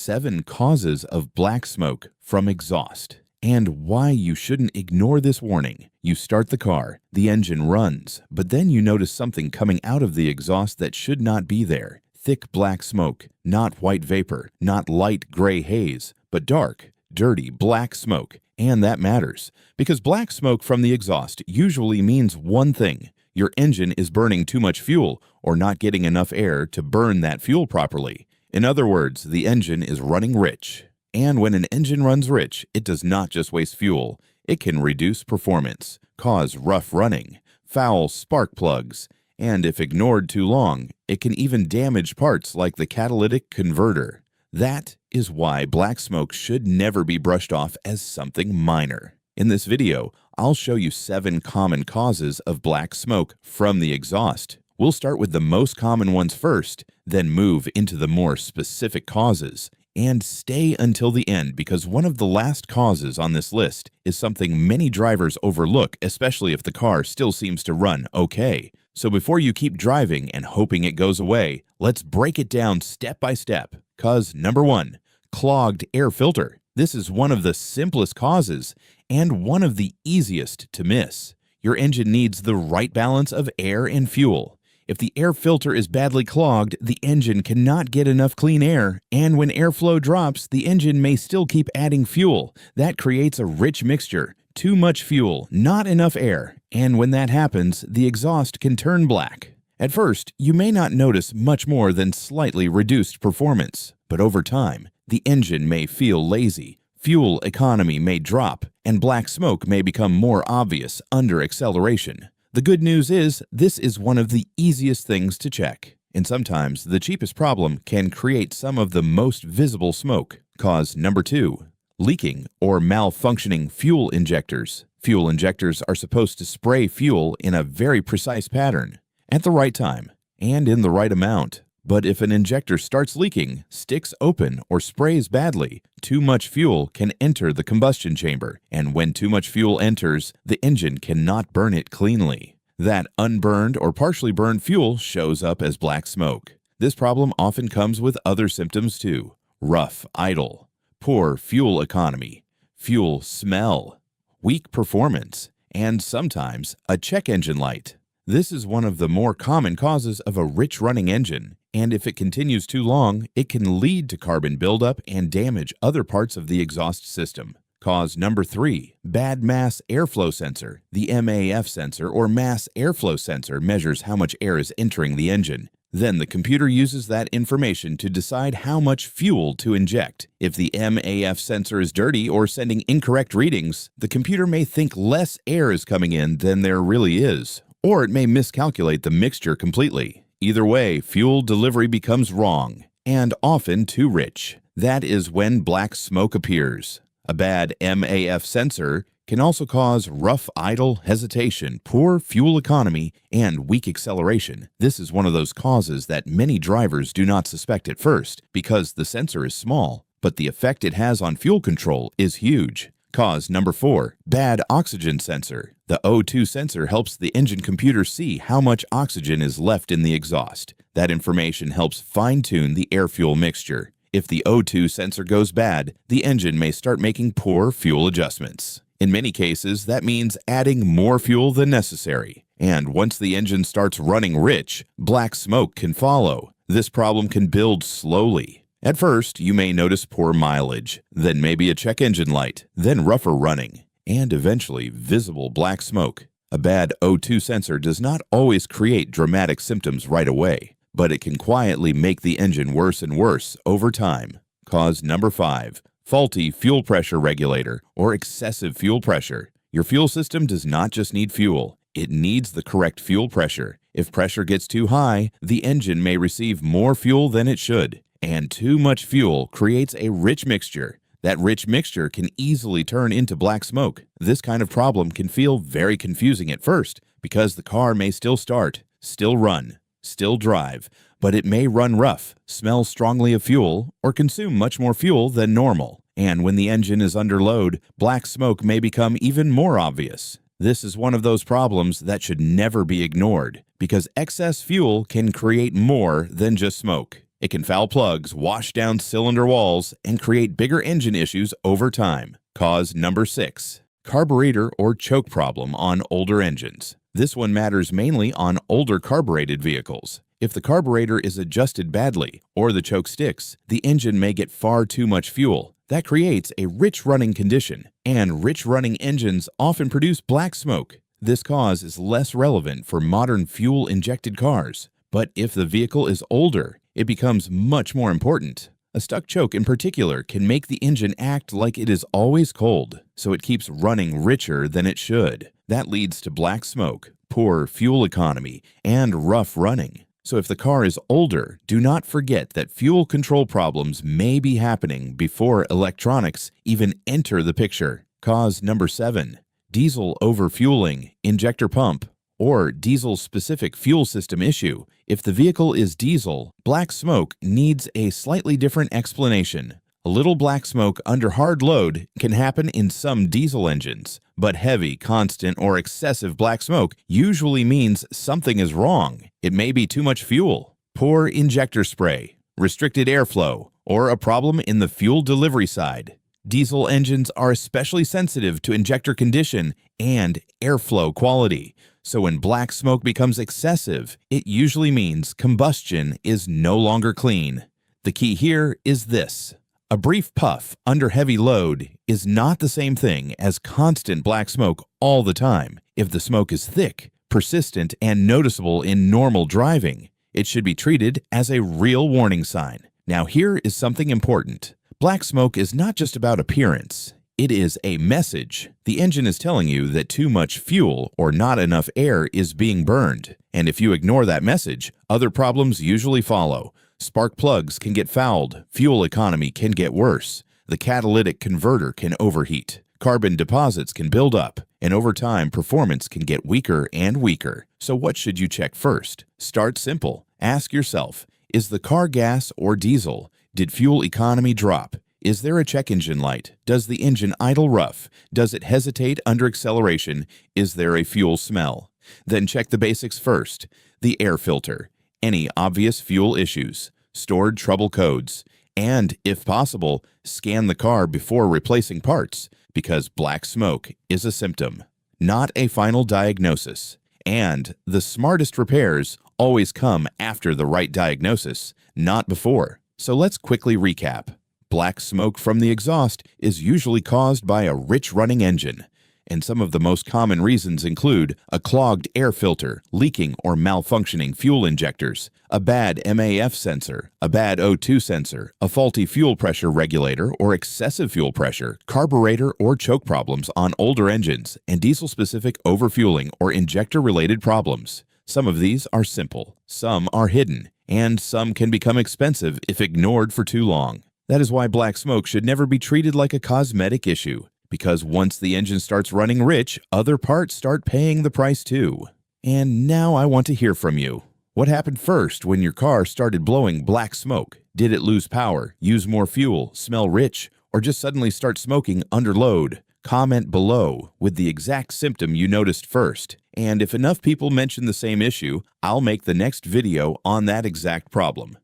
7 causes of black smoke from exhaust, and why you shouldn't ignore this warning. You start the car, the engine runs, but then you notice something coming out of the exhaust that should not be there. Thick black smoke, not white vapor, not light gray haze, but dark, dirty black smoke. And that matters, because black smoke from the exhaust usually means one thing: your engine is burning too much fuel or not getting enough air to burn that fuel properly. In other words, the engine is running rich. And when an engine runs rich, it does not just waste fuel. It can reduce performance, cause rough running, foul spark plugs, and if ignored too long, it can even damage parts like the catalytic converter. That is why black smoke should never be brushed off as something minor. In this video, I'll show you 7 common causes of black smoke from the exhaust. We'll start with the most common ones first, then move into the more specific causes. And stay until the end, because one of the last causes on this list is something many drivers overlook, especially if the car still seems to run okay. So before you keep driving and hoping it goes away, let's break it down step by step. Cause number 1, clogged air filter. This is one of the simplest causes and one of the easiest to miss. Your engine needs the right balance of air and fuel. If the air filter is badly clogged, the engine cannot get enough clean air, and when airflow drops, the engine may still keep adding fuel. That creates a rich mixture. Too much fuel, not enough air, and when that happens, the exhaust can turn black. At first, you may not notice much more than slightly reduced performance, but over time, the engine may feel lazy, fuel economy may drop, and black smoke may become more obvious under acceleration. The good news is, this is one of the easiest things to check, and sometimes the cheapest problem can create some of the most visible smoke. Cause number 2, leaking or malfunctioning fuel injectors. Fuel injectors are supposed to spray fuel in a very precise pattern, at the right time, and in the right amount. But if an injector starts leaking, sticks open, or sprays badly, too much fuel can enter the combustion chamber, and when too much fuel enters, the engine cannot burn it cleanly. That unburned or partially burned fuel shows up as black smoke. This problem often comes with other symptoms too: rough idle, poor fuel economy, fuel smell, weak performance, and sometimes a check engine light. This is one of the more common causes of a rich running engine, and if it continues too long, it can lead to carbon buildup and damage other parts of the exhaust system. Cause number 3, bad mass airflow sensor. The MAF sensor, or mass airflow sensor, measures how much air is entering the engine. Then the computer uses that information to decide how much fuel to inject. If the MAF sensor is dirty or sending incorrect readings, the computer may think less air is coming in than there really is, or it may miscalculate the mixture completely. Either way, fuel delivery becomes wrong, and often too rich. That is when black smoke appears. A bad MAF sensor can also cause rough idle, hesitation, poor fuel economy, and weak acceleration. This is one of those causes that many drivers do not suspect at first, because the sensor is small, but the effect it has on fuel control is huge. Cause number 4, bad oxygen sensor. The O2 sensor helps the engine computer see how much oxygen is left in the exhaust. That information helps fine-tune the air-fuel mixture. If the O2 sensor goes bad, the engine may start making poor fuel adjustments. In many cases, that means adding more fuel than necessary. And once the engine starts running rich, black smoke can follow. This problem can build slowly. At first, you may notice poor mileage, then maybe a check engine light, then rougher running, and eventually visible black smoke. A bad O2 sensor does not always create dramatic symptoms right away, but it can quietly make the engine worse and worse over time. Cause number 5, faulty fuel pressure regulator or excessive fuel pressure. Your fuel system does not just need fuel, it needs the correct fuel pressure. If pressure gets too high, the engine may receive more fuel than it should. And too much fuel creates a rich mixture. That rich mixture can easily turn into black smoke. This kind of problem can feel very confusing at first, because the car may still start, still run, still drive, but it may run rough, smell strongly of fuel, or consume much more fuel than normal. And when the engine is under load, black smoke may become even more obvious. This is one of those problems that should never be ignored, because excess fuel can create more than just smoke. It can foul plugs, wash down cylinder walls, and create bigger engine issues over time. Cause number 6. Carburetor or choke problem on older engines. This one matters mainly on older carbureted vehicles. If the carburetor is adjusted badly or the choke sticks, the engine may get far too much fuel. That creates a rich running condition, and rich running engines often produce black smoke. This cause is less relevant for modern fuel-injected cars, but if the vehicle is older, it becomes much more important. A stuck choke in particular can make the engine act like it is always cold, so it keeps running richer than it should. That leads to black smoke, poor fuel economy, and rough running. So if the car is older, do not forget that fuel control problems may be happening before electronics even enter the picture. Cause number 7. Diesel overfueling, injector pump, or diesel-specific fuel system issue. If the vehicle is diesel, black smoke needs a slightly different explanation. A little black smoke under hard load can happen in some diesel engines, but heavy, constant, or excessive black smoke usually means something is wrong. It may be too much fuel, poor injector spray, restricted airflow, or a problem in the fuel delivery side. Diesel engines are especially sensitive to injector condition and airflow quality, so when black smoke becomes excessive, it usually means combustion is no longer clean. The key here is this. A brief puff under heavy load is not the same thing as constant black smoke all the time. If the smoke is thick, persistent, and noticeable in normal driving, it should be treated as a real warning sign. Now here is something important. Black smoke is not just about appearance. It is a message. The engine is telling you that too much fuel or not enough air is being burned. And if you ignore that message, other problems usually follow. Spark plugs can get fouled, fuel economy can get worse, the catalytic converter can overheat, carbon deposits can build up, and over time performance can get weaker and weaker. So what should you check first? Start simple. Ask yourself, is the car gas or diesel? Did fuel economy drop? Is there a check engine light? Does the engine idle rough? Does it hesitate under acceleration? Is there a fuel smell? Then check the basics first. The air filter. Any obvious fuel issues, stored trouble codes, and, if possible, scan the car before replacing parts, because black smoke is a symptom, not a final diagnosis. And the smartest repairs always come after the right diagnosis, not before. So let's quickly recap. Black smoke from the exhaust is usually caused by a rich running engine. And some of the most common reasons include a clogged air filter, leaking or malfunctioning fuel injectors, a bad MAF sensor, a bad O2 sensor, a faulty fuel pressure regulator or excessive fuel pressure, carburetor or choke problems on older engines, and diesel-specific overfueling or injector-related problems. Some of these are simple, some are hidden, and some can become expensive if ignored for too long. That is why black smoke should never be treated like a cosmetic issue. Because once the engine starts running rich, other parts start paying the price too. And now I want to hear from you. What happened first when your car started blowing black smoke? Did it lose power, use more fuel, smell rich, or just suddenly start smoking under load? Comment below with the exact symptom you noticed first. And if enough people mention the same issue, I'll make the next video on that exact problem.